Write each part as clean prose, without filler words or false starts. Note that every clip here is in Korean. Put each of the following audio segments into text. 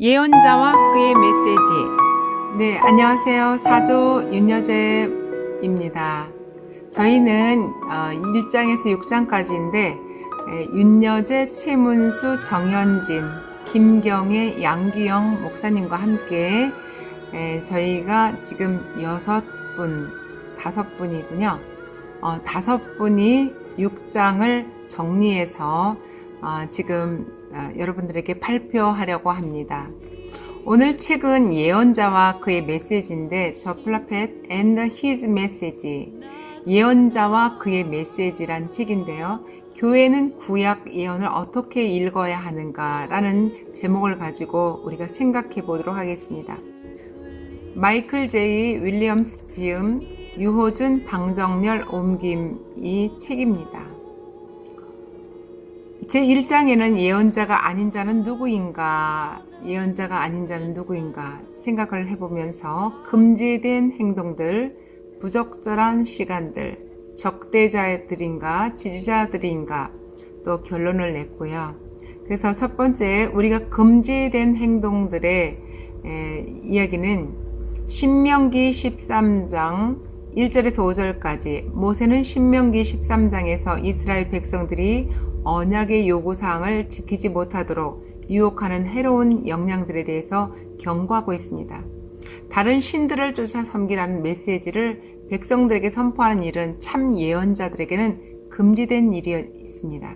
예언자와 그의 메시지. 네, 안녕하세요. 사조 윤여재입니다. 저희는 1장에서 6장까지인데 윤여재, 최문수, 정현진, 김경애, 양규영 목사님과 함께 저희가 지금 5분이군요. 5분이 6장을 정리해서 지금 여러분들에게 발표하려고 합니다. 오늘 책은 예언자와 그의 메시지인데 The Prophet and His Message, 예언자와 그의 메시지란 책인데요. 교회는 구약 예언을 어떻게 읽어야 하는가라는 제목을 가지고 우리가 생각해 보도록 하겠습니다. 마이클 제이 윌리엄스 지음, 유호준, 방정렬 옮김 이 책입니다. 제1장에는 예언자가 아닌 자는 누구인가 생각을 해보면서 금지된 행동들, 부적절한 시간들, 적대자들인가 지지자들인가 또 결론을 냈고요. 그래서 첫 번째 우리가 금지된 행동들의 이야기는 신명기 13장 1절에서 5절까지, 모세는 신명기 13장에서 이스라엘 백성들이 언약의 요구사항을 지키지 못하도록 유혹하는 해로운 영향들에 대해서 경고하고 있습니다. 다른 신들을 쫓아 섬기라는 메시지를 백성들에게 선포하는 일은 참 예언자들에게는 금지된 일이었습니다.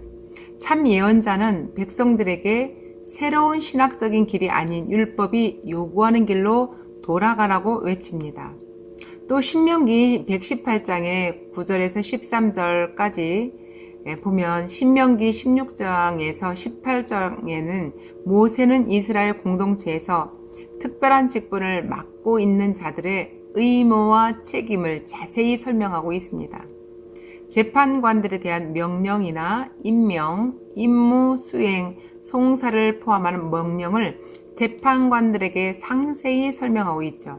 참 예언자는 백성들에게 새로운 신학적인 길이 아닌 율법이 요구하는 길로 돌아가라고 외칩니다. 또 신명기 118장의 9절에서 13절까지 보면 신명기 16장에서 18장에는 모세는 이스라엘 공동체에서 특별한 직분을 맡고 있는 자들의 의무와 책임을 자세히 설명하고 있습니다. 재판관들에 대한 명령이나 임명, 임무 수행, 송사를 포함하는 명령을 재판관들에게 상세히 설명하고 있죠.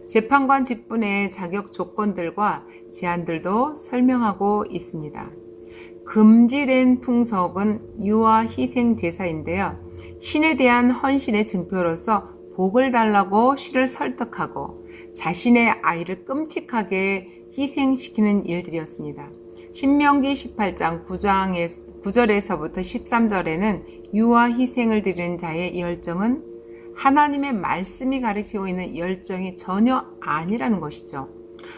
재판관 직분의 자격 조건들과 제한들도 설명하고 있습니다. 금지된 풍속은 유아 희생 제사인데요. 신에 대한 헌신의 증표로서 복을 달라고 신을 설득하고 자신의 아이를 끔찍하게 희생시키는 일들이었습니다. 신명기 18장 9절에서부터 13절에는 유아 희생을 드리는 자의 열정은 하나님의 말씀이 가르치고 있는 열정이 전혀 아니라는 것이죠.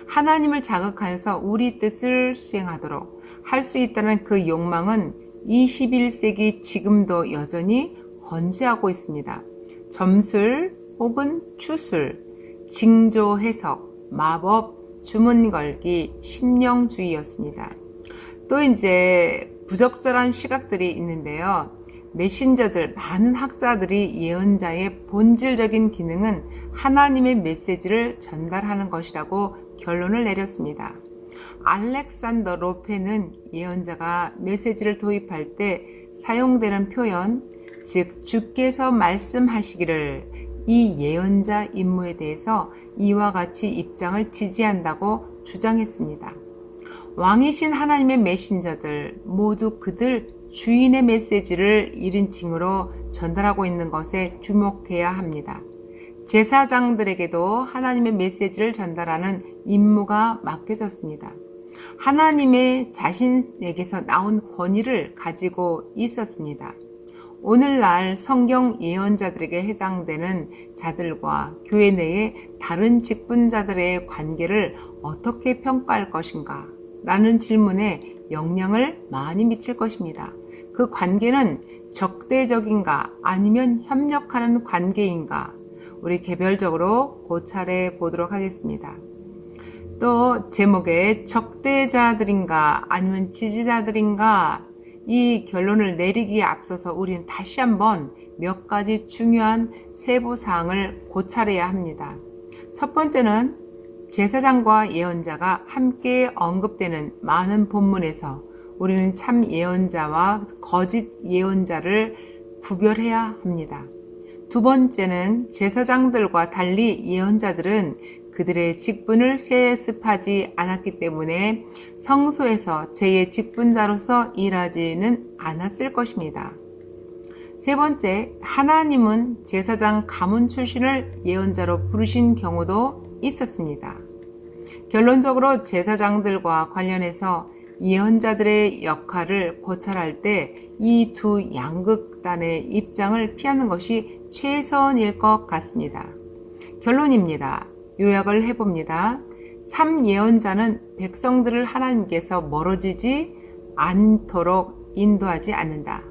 하나님을 자극하여서 우리 뜻을 수행하도록 할 수 있다는 그 욕망은 21세기 지금도 여전히 건재하고 있습니다. 점술 혹은 추술, 징조 해석, 마법, 주문 걸기, 심령주의였습니다. 또 이제 부적절한 시각들이 있는데요. 메신저들, 많은 학자들이 예언자의 본질적인 기능은 하나님의 메시지를 전달하는 것이라고 결론을 내렸습니다. 알렉산더 로페는 예언자가 메시지를 도입할 때 사용되는 표현, 즉 주께서 말씀하시기를, 이 예언자 임무에 대해서 이와 같이 입장을 지지한다고 주장했습니다. 왕이신 하나님의 메신저들 모두 그들 주인의 메시지를 1인칭으로 전달하고 있는 것에 주목해야 합니다. 제사장들에게도 하나님의 메시지를 전달하는 임무가 맡겨졌습니다. 하나님의 자신에게서 나온 권위를 가지고 있었습니다. 오늘날 성경 예언자들에게 해당되는 자들과 교회 내의 다른 직분자들의 관계를 어떻게 평가할 것인가? 라는 질문에 영향을 많이 미칠 것입니다. 그 관계는 적대적인가 아니면 협력하는 관계인가? 우리 개별적으로 고찰해 보도록 하겠습니다. 또 제목에 적대자들인가 아니면 지지자들인가, 이 결론을 내리기에 앞서서 우리는 다시 한번 몇 가지 중요한 세부사항을 고찰해야 합니다. 첫 번째는 제사장과 예언자가 함께 언급되는 많은 본문에서 우리는 참 예언자와 거짓 예언자를 구별해야 합니다. 두 번째는 제사장들과 달리 예언자들은 그들의 직분을 세습하지 않았기 때문에 성소에서 제2의 직분자로서 일하지는 않았을 것입니다. 세 번째, 하나님은 제사장 가문 출신을 예언자로 부르신 경우도 있었습니다. 결론적으로 제사장들과 관련해서 예언자들의 역할을 고찰할 때 이 두 양극단의 입장을 피하는 것이 최선일 것 같습니다. 결론입니다. 요약을 해봅니다. 참 예언자는 백성들을 하나님께서 멀어지지 않도록 인도하지 않는다.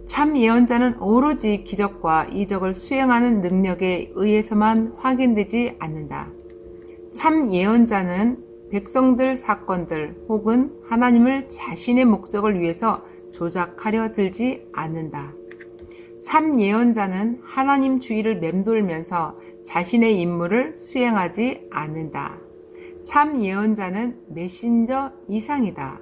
참 예언자는 오로지 기적과 이적을 수행하는 능력에 의해서만 확인되지 않는다. 참 예언자는 백성들 사건들 혹은 하나님을 자신의 목적을 위해서 조작하려 들지 않는다. 참 예언자는 하나님 주의를 맴돌면서 자신의 임무를 수행하지 않는다. 참 예언자는 메신저 이상이다.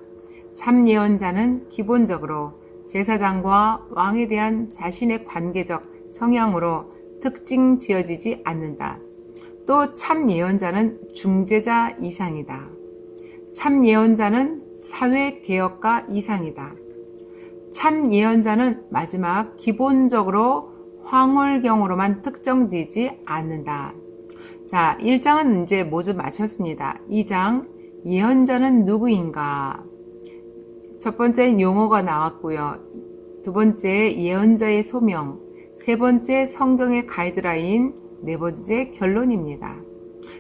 참 예언자는 기본적으로 제사장과 왕에 대한 자신의 관계적 성향으로 특징 지어지지 않는다. 또 참 예언자는 중재자 이상이다. 참 예언자는 사회개혁가 이상이다. 참 예언자는 마지막 기본적으로 황홀경으로만 특정되지 않는다. 자, 1장은 이제 모두 마쳤습니다. 2장, 예언자는 누구인가? 첫 번째 용어가 나왔고요. 두 번째, 예언자의 소명. 세 번째, 성경의 가이드라인. 네 번째, 결론입니다.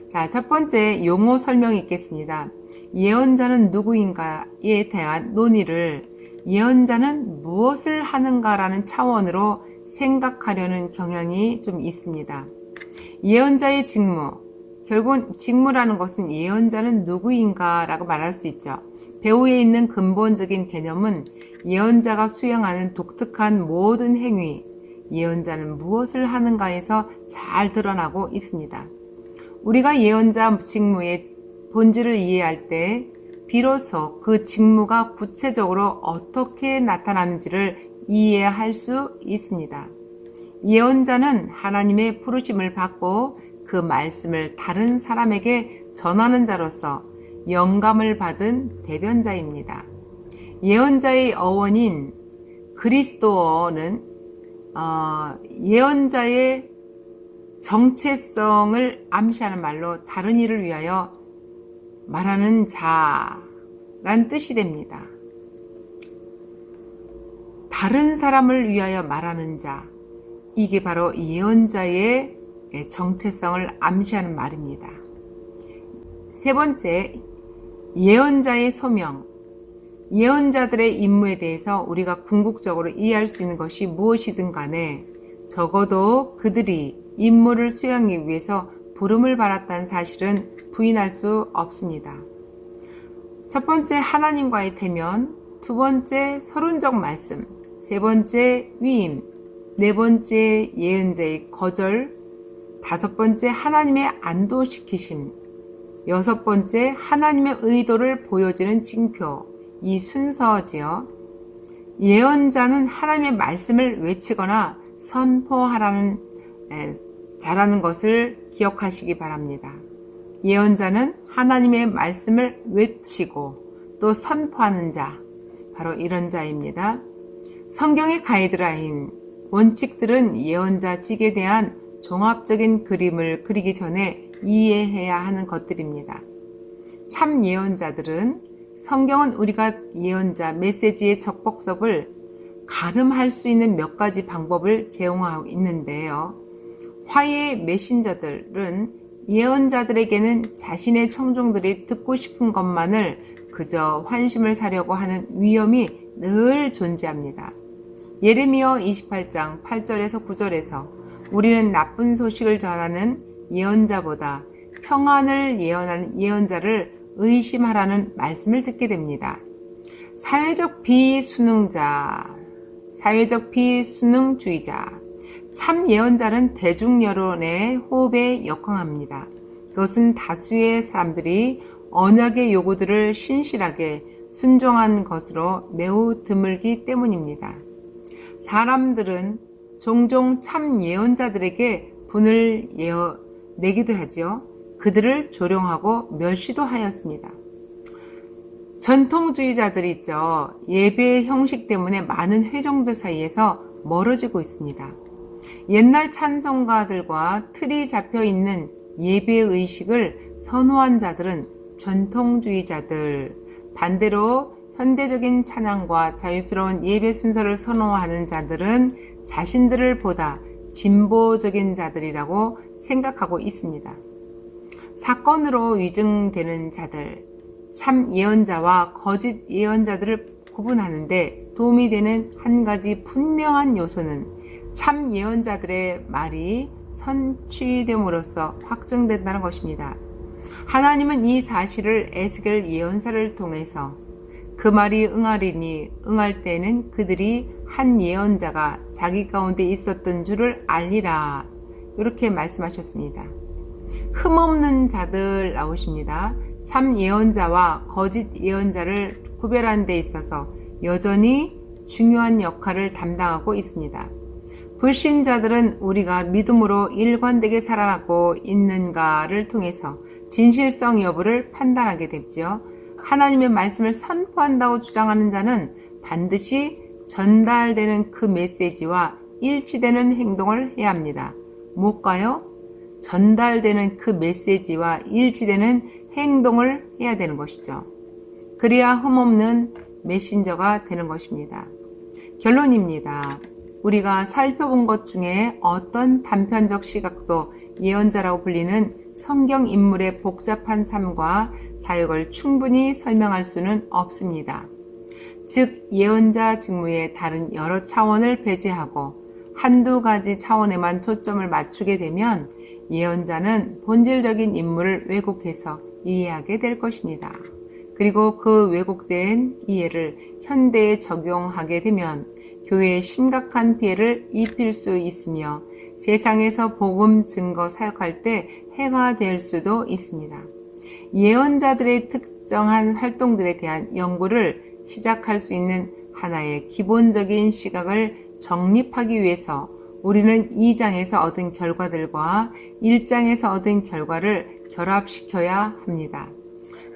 자, 첫 번째 용어 설명이 있겠습니다. 예언자는 누구인가에 대한 논의를 예언자는 무엇을 하는가라는 차원으로 생각하려는 경향이 좀 있습니다. 예언자의 직무, 결국은 직무라는 것은 예언자는 누구인가라고 말할 수 있죠. 배후에 있는 근본적인 개념은 예언자가 수행하는 독특한 모든 행위, 예언자는 무엇을 하는가에서 잘 드러나고 있습니다. 우리가 예언자 직무의 본질을 이해할 때 비로소 그 직무가 구체적으로 어떻게 나타나는지를 이해할 수 있습니다. 예언자는 하나님의 부르심을 받고 그 말씀을 다른 사람에게 전하는 자로서 영감을 받은 대변자입니다. 예언자의 어원인 그리스도어는 예언자의 정체성을 암시하는 말로 다른 일을 위하여 말하는 자란 뜻이 됩니다. 다른 사람을 위하여 말하는 자, 이게 바로 예언자의 정체성을 암시하는 말입니다. 세 번째, 예언자의 소명. 예언자들의 임무에 대해서 우리가 궁극적으로 이해할 수 있는 것이 무엇이든 간에 적어도 그들이 임무를 수행하기 위해서 부름을 받았다는 사실은 부인할 수 없습니다. 첫 번째, 하나님과의 대면. 두 번째, 서론적 말씀. 세 번째, 위임. 네 번째, 예언자의 거절. 다섯 번째, 하나님의 안도시키심. 여섯 번째, 하나님의 의도를 보여주는 징표. 이 순서지요. 예언자는 하나님의 말씀을 외치거나 선포하라는 자라는 것을 기억하시기 바랍니다. 예언자는 하나님의 말씀을 외치고 또 선포하는 자, 바로 이런 자입니다. 성경의 가이드라인, 원칙들은 예언자직에 대한 종합적인 그림을 그리기 전에 이해해야 하는 것들입니다. 참 예언자들은 성경은 우리가 예언자 메시지의 적복섭을 가름할 수 있는 몇 가지 방법을 제공하고 있는데요. 화해의 메신저들은 예언자들에게는 자신의 청중들이 듣고 싶은 것만을 그저 환심을 사려고 하는 위험이 늘 존재합니다. 예레미야 28장 8절에서 9절에서 우리는 나쁜 소식을 전하는 예언자보다 평안을 예언하는 예언자를 의심하라는 말씀을 듣게 됩니다. 사회적 비수능자, 사회적 비수능주의자, 참 예언자는 대중 여론의 호흡에 역행합니다. 그것은 다수의 사람들이 언약의 요구들을 신실하게 순종한 것으로 매우 드물기 때문입니다. 사람들은 종종 참 예언자들에게 분을 내기도 하죠. 그들을 조롱하고 멸시도 하였습니다. 전통주의자들이 있죠. 예배의 형식 때문에 많은 회종들 사이에서 멀어지고 있습니다. 옛날 찬송가들과 틀이 잡혀 있는 예배 의식을 선호한 자들은 전통주의자들, 반대로 현대적인 찬양과 자유스러운 예배 순서를 선호하는 자들은 자신들을 보다 진보적인 자들이라고 생각하고 있습니다. 사건으로 위증되는 자들, 참 예언자와 거짓 예언자들을 구분하는데 도움이 되는 한 가지 분명한 요소는 참 예언자들의 말이 선취됨으로써 확정된다는 것입니다. 하나님은 이 사실을 에스겔 예언사를 통해서 그 말이 응하리니 응할 때는 그들이 한 예언자가 자기 가운데 있었던 줄을 알리라, 이렇게 말씀하셨습니다. 흠없는 자들 나오십니다. 참 예언자와 거짓 예언자를 구별하는 데 있어서 여전히 중요한 역할을 담당하고 있습니다. 불신자들은 우리가 믿음으로 일관되게 살아가고 있는가를 통해서 진실성 여부를 판단하게 됐죠. 하나님의 말씀을 선포한다고 주장하는 자는 반드시 전달되는 그 메시지와 일치되는 행동을 해야 합니다. 뭘까요? 전달되는 그 메시지와 일치되는 행동을 해야 되는 것이죠. 그래야 흠없는 메신저가 되는 것입니다. 결론입니다. 우리가 살펴본 것 중에 어떤 단편적 시각도 예언자라고 불리는 성경 인물의 복잡한 삶과 사역을 충분히 설명할 수는 없습니다. 즉, 예언자 직무의 다른 여러 차원을 배제하고 한두 가지 차원에만 초점을 맞추게 되면 예언자는 본질적인 인물을 왜곡해서 이해하게 될 것입니다. 그리고 그 왜곡된 이해를 현대에 적용하게 되면 교회에 심각한 피해를 입힐 수 있으며 세상에서 복음 증거 사역할 때 해가 될 수도 있습니다. 예언자들의 특정한 활동들에 대한 연구를 시작할 수 있는 하나의 기본적인 시각을 정립하기 위해서 우리는 2장에서 얻은 결과들과 1장에서 얻은 결과를 결합시켜야 합니다.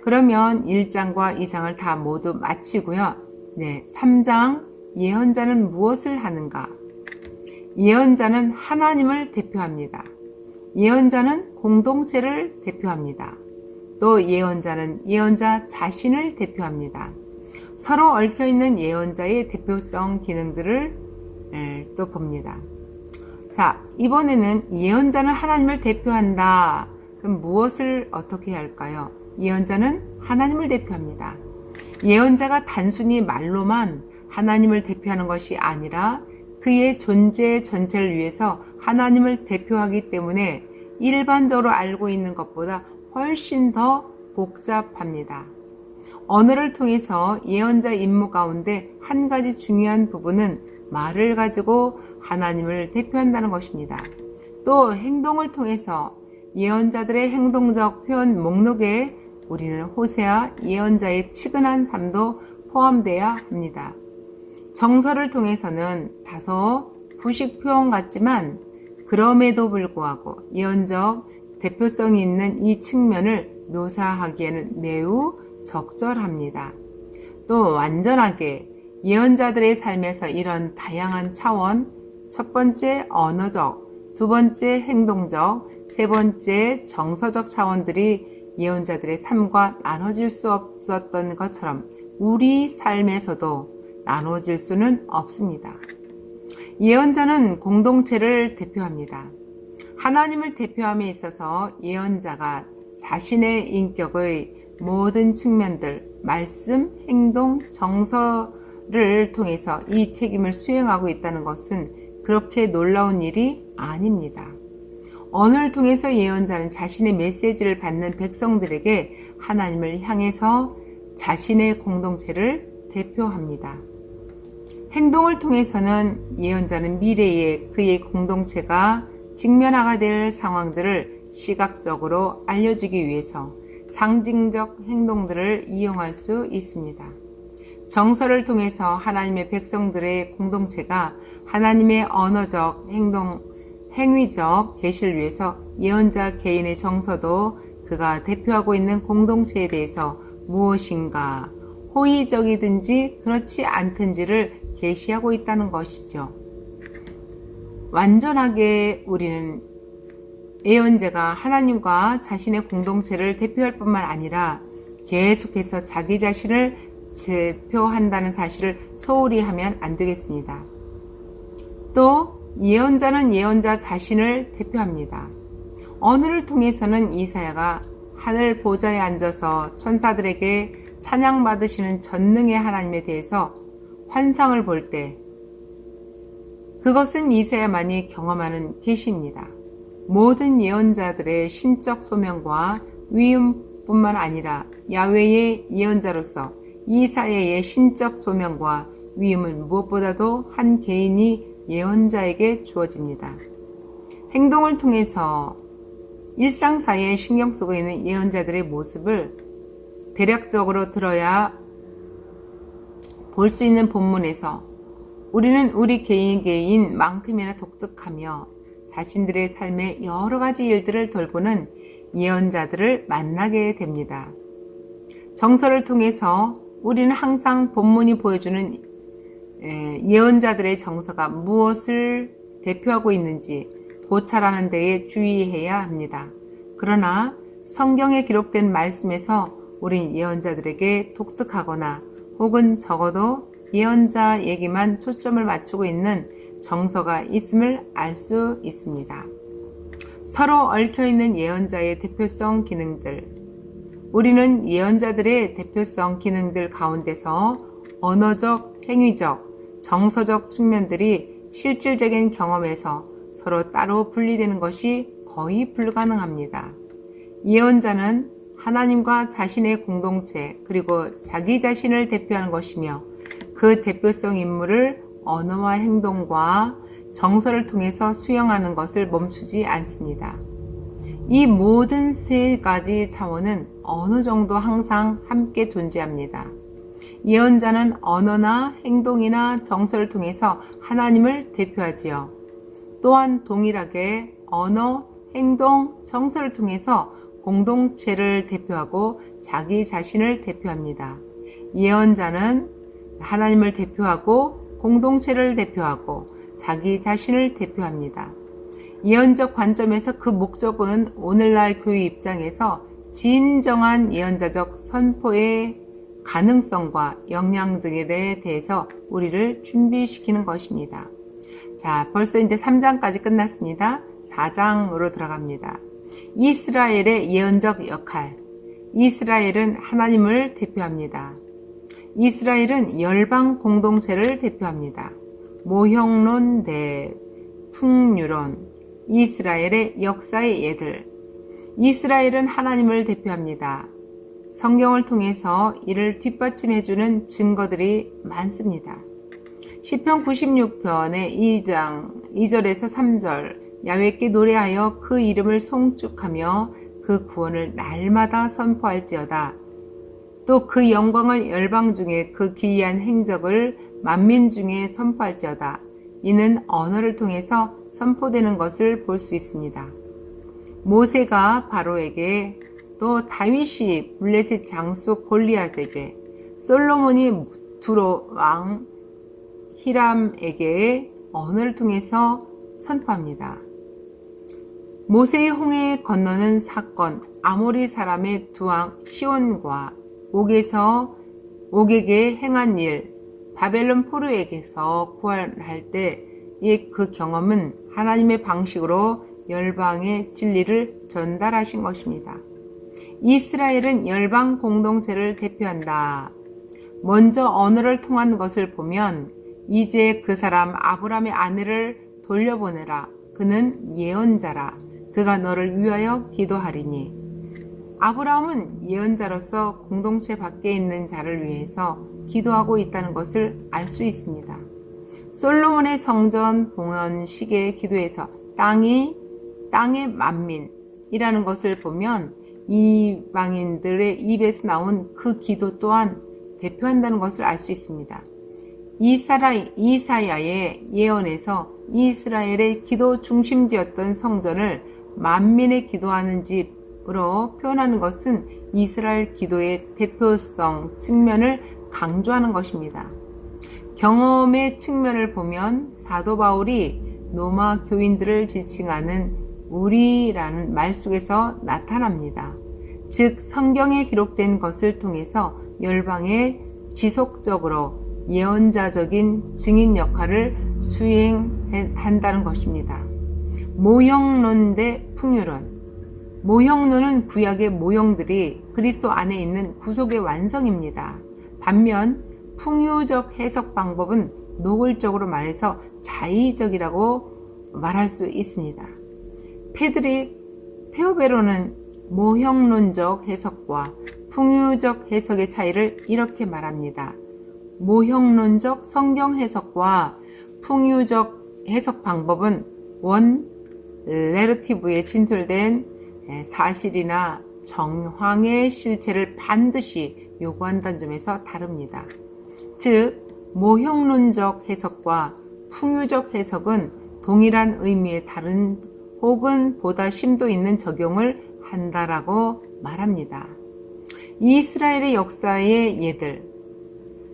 그러면 1장과 2장을 다 모두 마치고요. 3장 예언자는 무엇을 하는가? 예언자는 하나님을 대표합니다. 예언자는 공동체를 대표합니다. 또 예언자는 예언자 자신을 대표합니다. 서로 얽혀있는 예언자의 대표성 기능들을 또 봅니다. 자, 이번에는 예언자는 하나님을 대표한다. 그럼 무엇을 어떻게 해야 할까요? 예언자는 하나님을 대표합니다. 예언자가 단순히 말로만 하나님을 대표하는 것이 아니라 그의 존재 전체를 위해서 하나님을 대표하기 때문에 일반적으로 알고 있는 것보다 훨씬 더 복잡합니다. 언어를 통해서 예언자 임무 가운데 한 가지 중요한 부분은 말을 가지고 하나님을 대표한다는 것입니다. 또 행동을 통해서 예언자들의 행동적 표현 목록에 우리는 호세아 예언자의 치근한 삶도 포함되어야 합니다. 정서를 통해서는 다소 부식 표현 같지만 그럼에도 불구하고 예언적 대표성이 있는 이 측면을 묘사하기에는 매우 적절합니다. 또 완전하게 예언자들의 삶에서 이런 다양한 차원, 첫 번째 언어적, 두 번째 행동적, 세 번째 정서적 차원들이 예언자들의 삶과 나눠질 수 없었던 것처럼 우리 삶에서도 나눠질 수는 없습니다. 예언자는 공동체를 대표합니다. 하나님을 대표함에 있어서 예언자가 자신의 인격의 모든 측면들, 말씀, 행동, 정서를 통해서 이 책임을 수행하고 있다는 것은 그렇게 놀라운 일이 아닙니다. 언어를 통해서 예언자는 자신의 메시지를 받는 백성들에게 하나님을 향해서 자신의 공동체를 대표합니다. 행동을 통해서는 예언자는 미래에 그의 공동체가 직면하게 될 상황들을 시각적으로 알려주기 위해서 상징적 행동들을 이용할 수 있습니다. 정서를 통해서 하나님의 백성들의 공동체가 하나님의 언어적, 행위적 계시를 위해서 예언자 개인의 정서도 그가 대표하고 있는 공동체에 대해서 무엇인가, 호의적이든지 그렇지 않든지를 계시하고 있다는 것이죠. 완전하게 우리는 예언자가 하나님과 자신의 공동체를 대표할 뿐만 아니라 계속해서 자기 자신을 대표한다는 사실을 소홀히 하면 안 되겠습니다. 또 예언자는 예언자 자신을 대표합니다. 언어를 통해서는 이사야가 하늘 보좌에 앉아서 천사들에게 찬양받으시는 전능의 하나님에 대해서 환상을 볼 때 그것은 이사야만이 경험하는 계시입니다. 모든 예언자들의 신적 소명과 위임뿐만 아니라 야훼의 예언자로서 이사야의 신적 소명과 위임은 무엇보다도 한 개인이 예언자에게 주어집니다. 행동을 통해서 일상사회에 신경 쓰고 있는 예언자들의 모습을 대략적으로 들어야 볼 수 있는 본문에서 우리는 우리 개인만큼이나 독특하며 자신들의 삶의 여러 가지 일들을 돌보는 예언자들을 만나게 됩니다. 정서를 통해서 우리는 항상 본문이 보여주는 예언자들의 정서가 무엇을 대표하고 있는지 고찰하는 데에 주의해야 합니다. 그러나 성경에 기록된 말씀에서 우린 예언자들에게 독특하거나 혹은 적어도 예언자 얘기만 초점을 맞추고 있는 정서가 있음을 알 수 있습니다. 서로 얽혀있는 예언자의 대표성 기능들. 우리는 예언자들의 대표성 기능들 가운데서 언어적, 행위적, 정서적 측면들이 실질적인 경험에서 서로 따로 분리되는 것이 거의 불가능합니다. 예언자는 하나님과 자신의 공동체 그리고 자기 자신을 대표하는 것이며 그 대표성 임무를 언어와 행동과 정서를 통해서 수행하는 것을 멈추지 않습니다. 이 모든 세 가지 차원은 어느 정도 항상 함께 존재합니다. 예언자는 언어나 행동이나 정서를 통해서 하나님을 대표하지요. 또한 동일하게 언어, 행동, 정서를 통해서 공동체를 대표하고 자기 자신을 대표합니다. 예언자는 하나님을 대표하고 공동체를 대표하고 자기 자신을 대표합니다. 예언적 관점에서 그 목적은 오늘날 교회 입장에서 진정한 예언자적 선포의 가능성과 역량 등에 대해서 우리를 준비시키는 것입니다. 자, 벌써 이제 3장까지 끝났습니다. 4장으로 들어갑니다. 이스라엘의 예언적 역할. 이스라엘은 하나님을 대표합니다. 이스라엘은 열방 공동체를 대표합니다. 모형론 대 풍류론. 이스라엘의 역사의 예들. 이스라엘은 하나님을 대표합니다. 성경을 통해서 이를 뒷받침해주는 증거들이 많습니다. 시편 96편의 2장 2절에서 3절 야훼께 노래하여 그 이름을 송축하며 그 구원을 날마다 선포할지어다. 또 그 영광을 열방 중에 그 기이한 행적을 만민 중에 선포할지어다. 이는 언어를 통해서 선포되는 것을 볼 수 있습니다. 모세가 바로에게 또 다윗이 블레셋 장수 골리앗에게 솔로몬이 두로 왕 히람에게 언어를 통해서 선포합니다. 모세의 홍해 건너는 사건, 아모리 사람의 두 왕 시온과 옥에게 행한 일, 바벨론 포로에게서 구원할 때의 그 경험은 하나님의 방식으로 열방의 진리를 전달하신 것입니다. 이스라엘은 열방 공동체를 대표한다. 먼저 언어를 통한 것을 보면 이제 그 사람 아브라함의 아내를 돌려보내라. 그는 예언자라. 그가 너를 위하여 기도하리니. 아브라함은 예언자로서 공동체 밖에 있는 자를 위해서 기도하고 있다는 것을 알 수 있습니다. 솔로몬의 성전 봉헌식의 기도에서 땅의 만민이라는 것을 보면 이방인들의 입에서 나온 그 기도 또한 대표한다는 것을 알 수 있습니다. 이사야의 예언에서 이스라엘의 기도 중심지였던 성전을 만민의 기도하는 집으로 표현하는 것은 이스라엘 기도의 대표성 측면을 강조하는 것입니다. 경험의 측면을 보면 사도 바울이 로마 교인들을 지칭하는 우리라는 말 속에서 나타납니다. 즉 성경에 기록된 것을 통해서 열방에 지속적으로 예언자적인 증인 역할을 수행한다는 것입니다. 모형론 대 풍요론. 모형론은 구약의 모형들이 그리스도 안에 있는 구속의 완성입니다. 반면 풍요적 해석 방법은 노골적으로 말해서 자의적이라고 말할 수 있습니다. 페드릭 페오베로는 모형론적 해석과 풍요적 해석의 차이를 이렇게 말합니다. 모형론적 성경 해석과 풍요적 해석 방법은 원 내러티브에 진술된 사실이나 정황의 실체를 반드시 요구한다는 점에서 다릅니다. 즉, 모형론적 해석과 풍요적 해석은 동일한 의미의 다른 혹은 보다 심도 있는 적용을 한다라고 말합니다. 이스라엘의 역사의 예들.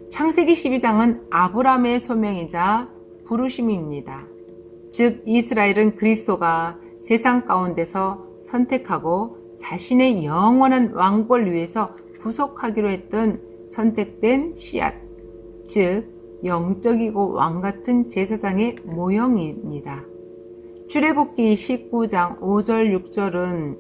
창세기 12장은 아브라함의 소명이자 부르심입니다. 즉 이스라엘은 그리스도가 세상 가운데서 선택하고 자신의 영원한 왕권을 위해서 구속하기로 했던 선택된 씨앗, 즉 영적이고 왕같은 제사장의 모형입니다. 출애굽기 19장 5절 6절은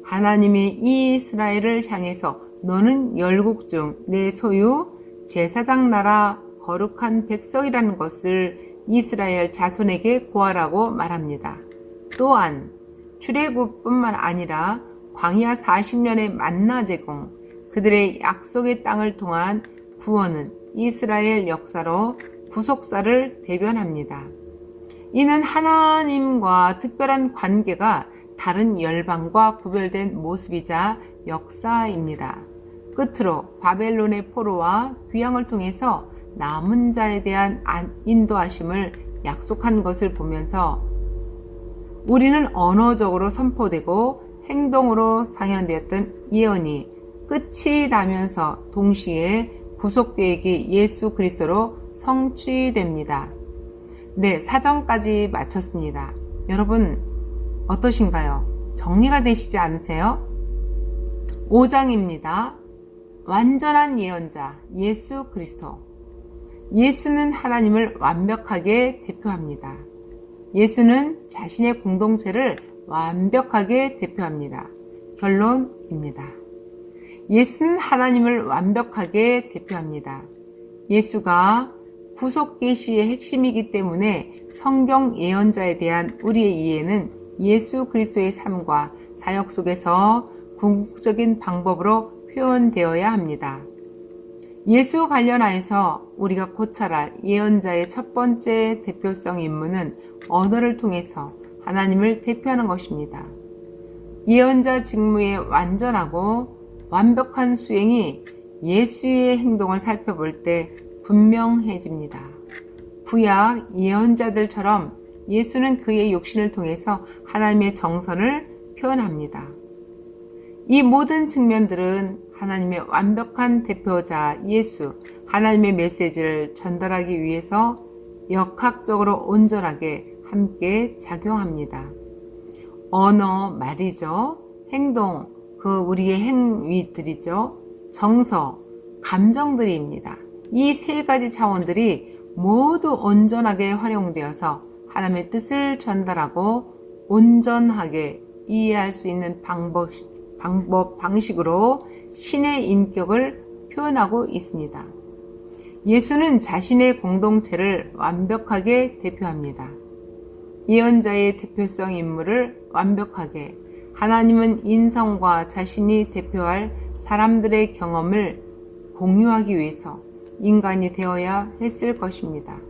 하나님이 이스라엘을 향해서 너는 열국 중 내 소유 제사장 나라 거룩한 백성이라는 것을 이스라엘 자손에게 고하라고 말합니다. 또한 출애굽뿐만 아니라 광야 40년의 만나 제공, 그들의 약속의 땅을 통한 구원은 이스라엘 역사로 구속사를 대변합니다. 이는 하나님과 특별한 관계가 다른 열방과 구별된 모습이자 역사입니다. 끝으로 바벨론의 포로와 귀향을 통해서 남은 자에 대한 인도하심을 약속한 것을 보면서 우리는 언어적으로 선포되고 행동으로 상현되었던 예언이 끝이 나면서 동시에 구속계획이 예수 그리스도로 성취됩니다. 네, 사정까지 마쳤습니다. 여러분 어떠신가요? 정리가 되시지 않으세요? 5장입니다. 완전한 예언자 예수 그리스도. 예수는 하나님을 완벽하게 대표합니다. 예수는 자신의 공동체를 완벽하게 대표합니다. 결론입니다. 예수는 하나님을 완벽하게 대표합니다. 예수가 구속 계시의 핵심이기 때문에 성경 예언자에 대한 우리의 이해는 예수 그리스도의 삶과 사역 속에서 궁극적인 방법으로 표현되어야 합니다. 예수 관련하여서 우리가 고찰 할 예언자의 첫 번째 대표성 임무는 언어를 통해서 하나님을 대표하는 것입니다. 예언자 직무의 완전하고 완벽한 수행이 예수의 행동을 살펴볼 때 분명해집니다. 구약 예언자들처럼 예수는 그의 육신을 통해서 하나님의 정선을 표현합니다. 이 모든 측면들은 하나님의 완벽한 대표자 예수, 하나님의 메시지를 전달하기 위해서 역학적으로 온전하게 함께 작용합니다. 언어, 말이죠. 행동, 우리의 행위들이죠. 정서, 감정들입니다. 이 세 가지 차원들이 모두 온전하게 활용되어서 하나님의 뜻을 전달하고 온전하게 이해할 수 있는 방식으로 신의 인격을 표현하고 있습니다. 예수는 자신의 공동체를 완벽하게 대표합니다. 예언자의 대표성 임무를 완벽하게, 하나님은 인성과 자신이 대표할 사람들의 경험을 공유하기 위해서 인간이 되어야 했을 것입니다.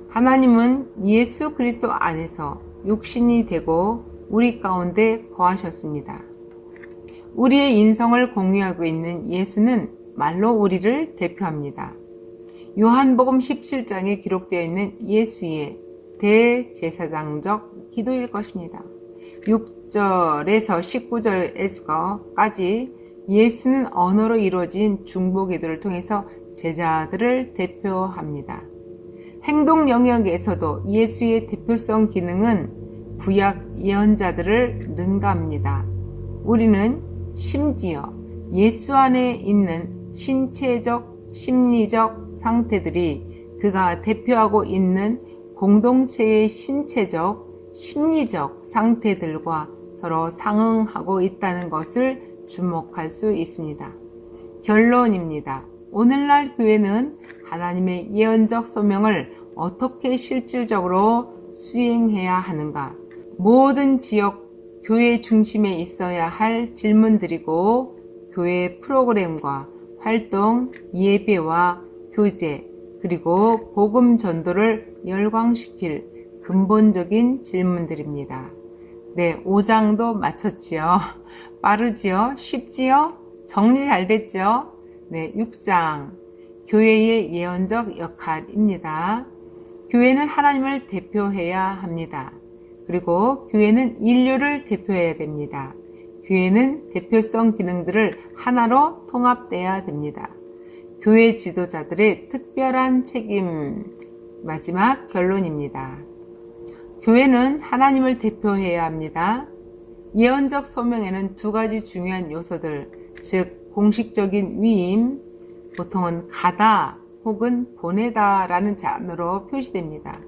하나님은 예수 그리스도 안에서 육신이 되고 우리 가운데 거하셨습니다. 우리의 인성을 공유하고 있는 예수는 말로 우리를 대표합니다. 요한복음 17장에 기록되어 있는 예수의 대제사장적 기도일 것입니다. 6절에서 19절까지 예수는 언어로 이루어진 중보 기도를 통해서 제자들을 대표합니다. 행동 영역에서도 예수의 대표성 기능은 구약 예언자들을 능가합니다. 우리는 심지어 예수 안에 있는 신체적, 심리적 상태들이 그가 대표하고 있는 공동체의 신체적, 심리적 상태들과 서로 상응하고 있다는 것을 주목할 수 있습니다. 결론입니다. 오늘날 교회는 하나님의 예언적 소명을 어떻게 실질적으로 수행해야 하는가? 모든 지역 교회 중심에 있어야 할 질문들이고 교회 프로그램과 활동, 예배와 교제, 그리고 복음 전도를 열광시킬 근본적인 질문들입니다. 네, 5장도 마쳤지요. 빠르지요? 쉽지요? 정리 잘 됐죠? 네, 6장. 교회의 예언적 역할입니다. 교회는 하나님을 대표해야 합니다. 그리고 교회는 인류를 대표해야 됩니다. 교회는 대표성 기능들을 하나로 통합돼야 됩니다. 교회 지도자들의 특별한 책임. 마지막 결론입니다. 교회는 하나님을 대표해야 합니다. 예언적 소명에는 두 가지 중요한 요소들, 즉 공식적인 위임, 보통은 가다 혹은 보내다 라는 단어로 표시됩니다.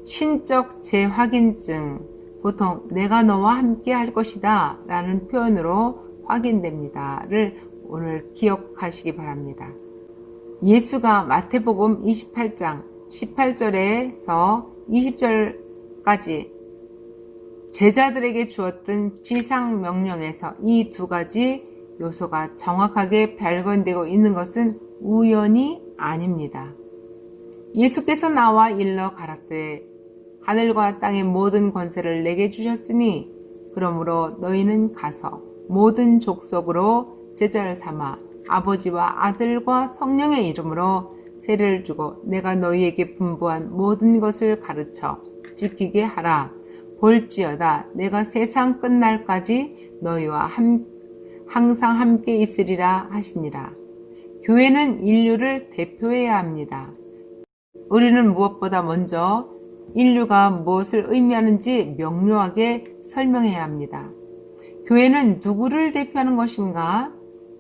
신적 재확인증, 보통 내가 너와 함께 할 것이다 라는 표현으로 확인됩니다를 오늘 기억하시기 바랍니다. 예수가 마태복음 28장 18절에서 20절까지 제자들에게 주었던 지상 명령에서 이 두 가지 요소가 정확하게 발견되고 있는 것은 우연이 아닙니다. 예수께서 나와 일러 가라사대 하늘과 땅의 모든 권세를 내게 주셨으니 그러므로 너희는 가서 모든 족속으로 제자를 삼아 아버지와 아들과 성령의 이름으로 세례를 주고 내가 너희에게 분부한 모든 것을 가르쳐 지키게 하라. 볼지어다 내가 세상 끝날까지 너희와 항상 함께 있으리라 하시니라. 교회는 인류를 대표해야 합니다. 우리는 무엇보다 먼저 인류가 무엇을 의미하는지 명료하게 설명해야 합니다. 교회는 누구를 대표하는 것인가?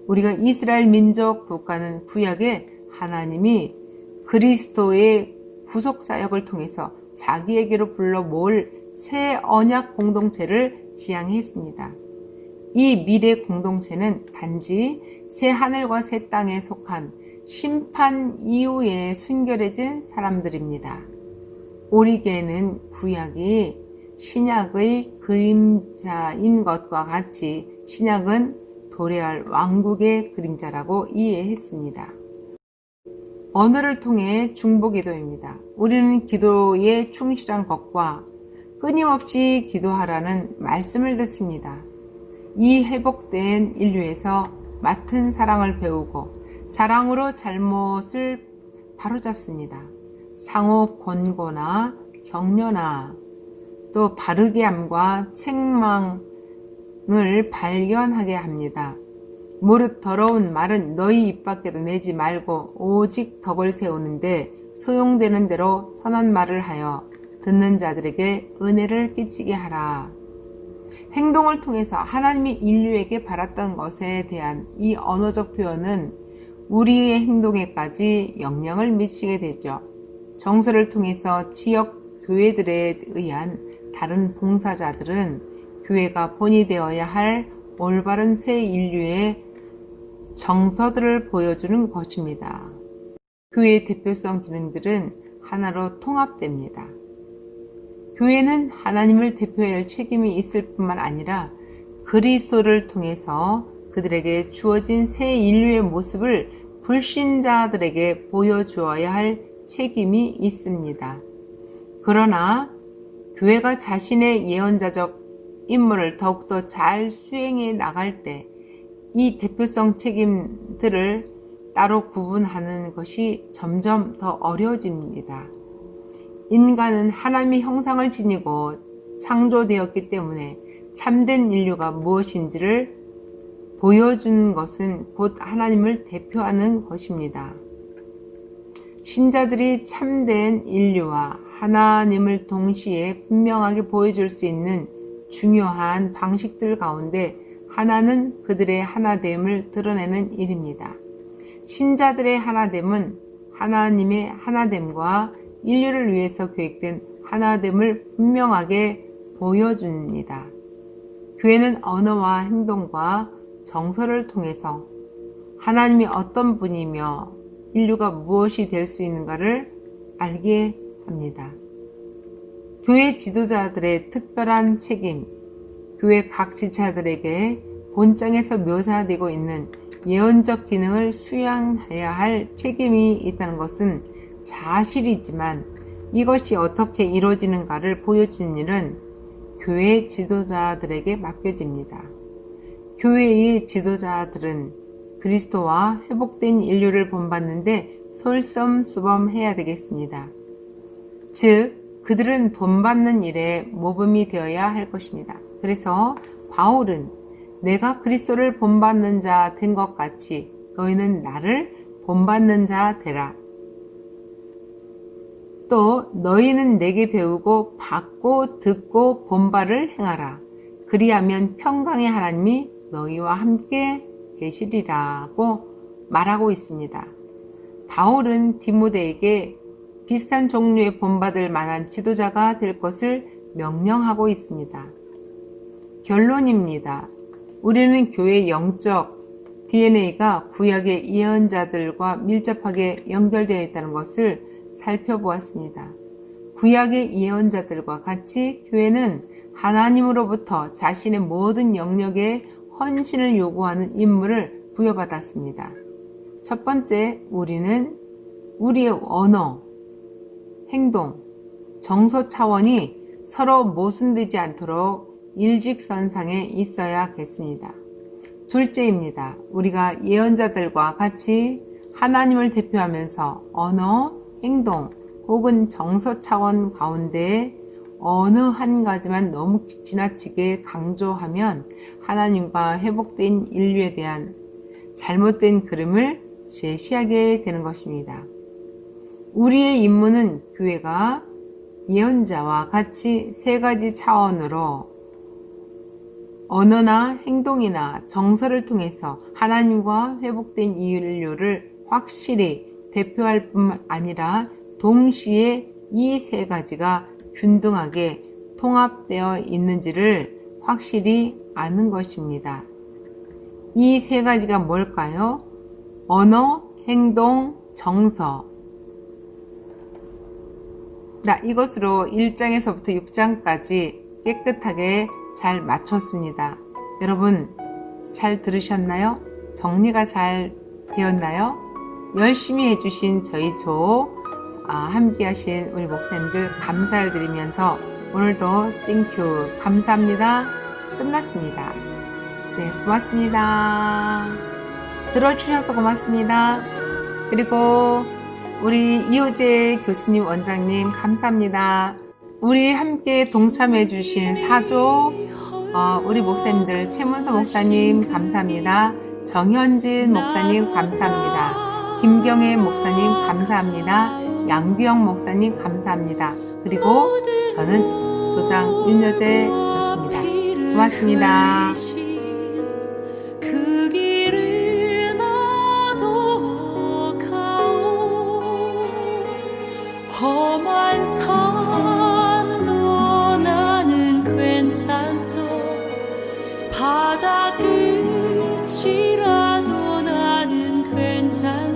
우리가 이스라엘 민족 국가는 구약에 하나님이 그리스도의 구속사역을 통해서 자기에게로 불러 모을 새 언약 공동체를 지향했습니다. 이 미래 공동체는 단지 새 하늘과 새 땅에 속한 심판 이후에 순결해진 사람들입니다. 오리게는 구약이 신약의 그림자인 것과 같이 신약은 도래할 왕국의 그림자라고 이해했습니다. 언어를 통해 중보기도입니다. 우리는 기도에 충실한 것과 끊임없이 기도하라는 말씀을 듣습니다. 이 회복된 인류에서 맡은 사랑을 배우고 사랑으로 잘못을 바로잡습니다. 상호 권고나 격려나 또 바르게 함과 책망을 발견하게 합니다. 무릇 더러운 말은 너희 입 밖에도 내지 말고 오직 덕을 세우는데 소용되는 대로 선한 말을 하여 듣는 자들에게 은혜를 끼치게 하라. 행동을 통해서 하나님이 인류에게 바랐던 것에 대한 이 언어적 표현은 우리의 행동에까지 영향을 미치게 되죠. 정서를 통해서 지역 교회들에 의한 다른 봉사자들은 교회가 본이 되어야 할 올바른 새 인류의 정서들을 보여주는 것입니다. 교회의 대표성 기능들은 하나로 통합됩니다. 교회는 하나님을 대표해야 할 책임이 있을 뿐만 아니라 그리스도를 통해서 그들에게 주어진 새 인류의 모습을 불신자들에게 보여주어야 할 책임이 있습니다. 그러나 교회가 자신의 예언자적 임무를 더욱더 잘 수행해 나갈 때 이 대표성 책임들을 따로 구분하는 것이 점점 더 어려워집니다. 인간은 하나님의 형상을 지니고 창조되었기 때문에 참된 인류가 무엇인지를 보여준 것은 곧 하나님을 대표하는 것입니다. 신자들이 참된 인류와 하나님을 동시에 분명하게 보여줄 수 있는 중요한 방식들 가운데 하나는 그들의 하나됨을 드러내는 일입니다. 신자들의 하나됨은 하나님의 하나됨과 인류를 위해서 계획된 하나됨을 분명하게 보여줍니다. 교회는 언어와 행동과 정서를 통해서 하나님이 어떤 분이며 인류가 무엇이 될 수 있는가를 알게 합니다. 교회 지도자들의 특별한 책임, 교회 각 지체들에게 본장에서 묘사되고 있는 예언적 기능을 수행해야 할 책임이 있다는 것은 사실이지만 이것이 어떻게 이루어지는가를 보여주는 일은 교회 지도자들에게 맡겨집니다. 교회의 지도자들은 그리스도와 회복된 인류를 본받는데 솔선수범해야 되겠습니다. 즉, 그들은 본받는 일에 모범이 되어야 할 것입니다. 그래서 바울은 내가 그리스도를 본받는 자 된 것 같이 너희는 나를 본받는 자 되라. 또 너희는 내게 배우고 받고 듣고 본바를 행하라. 그리하면 평강의 하나님이 너희와 함께 계시리라고 말하고 있습니다. 바울은 디모데에게 비슷한 종류의 본받을 만한 지도자가 될 것을 명령하고 있습니다. 결론입니다. 우리는 교회의 영적 DNA가 구약의 예언자들과 밀접하게 연결되어 있다는 것을 살펴보았습니다. 구약의 예언자들과 같이 교회는 하나님으로부터 자신의 모든 영역에 헌신을 요구하는 임무를 부여받았습니다. 첫 번째, 우리는 우리의 언어, 행동, 정서 차원이 서로 모순되지 않도록 일직선상에 있어야겠습니다. 둘째입니다. 우리가 예언자들과 같이 하나님을 대표하면서 언어, 행동 혹은 정서 차원 가운데 어느 한 가지만 너무 지나치게 강조하면 하나님과 회복된 인류에 대한 잘못된 그림을 제시하게 되는 것입니다. 우리의 임무는 교회가 예언자와 같이 세 가지 차원으로 언어나 행동이나 정서를 통해서 하나님과 회복된 인류를 확실히 대표할 뿐만 아니라 동시에 이 세 가지가 균등하게 통합되어 있는지를 확실히 아는 것입니다. 이 세 가지가 뭘까요? 언어, 행동, 정서. 이것으로 1장에서부터 6장까지 깨끗하게 잘 마쳤습니다. 여러분 잘 들으셨나요? 정리가 잘 되었나요? 열심히 해주신 저희 함께 하신 우리 목사님들 감사를 드리면서 오늘도 땡큐 감사합니다. 끝났습니다. 네, 고맙습니다. 들어주셔서 고맙습니다. 그리고 우리 이호재 교수님, 원장님 감사합니다. 우리 함께 동참해 주신 사조 우리 목사님들 최문서 목사님 감사합니다. 정현진 목사님 감사합니다. 김경애 목사님 감사합니다. 양규영 목사님 감사합니다. 그리고 저는 조장 윤여재였습니다. 고맙습니다. 그 길을 나도 가오 험한 산도 나는 괜찮소 바다 끝이라도 나는 괜찮소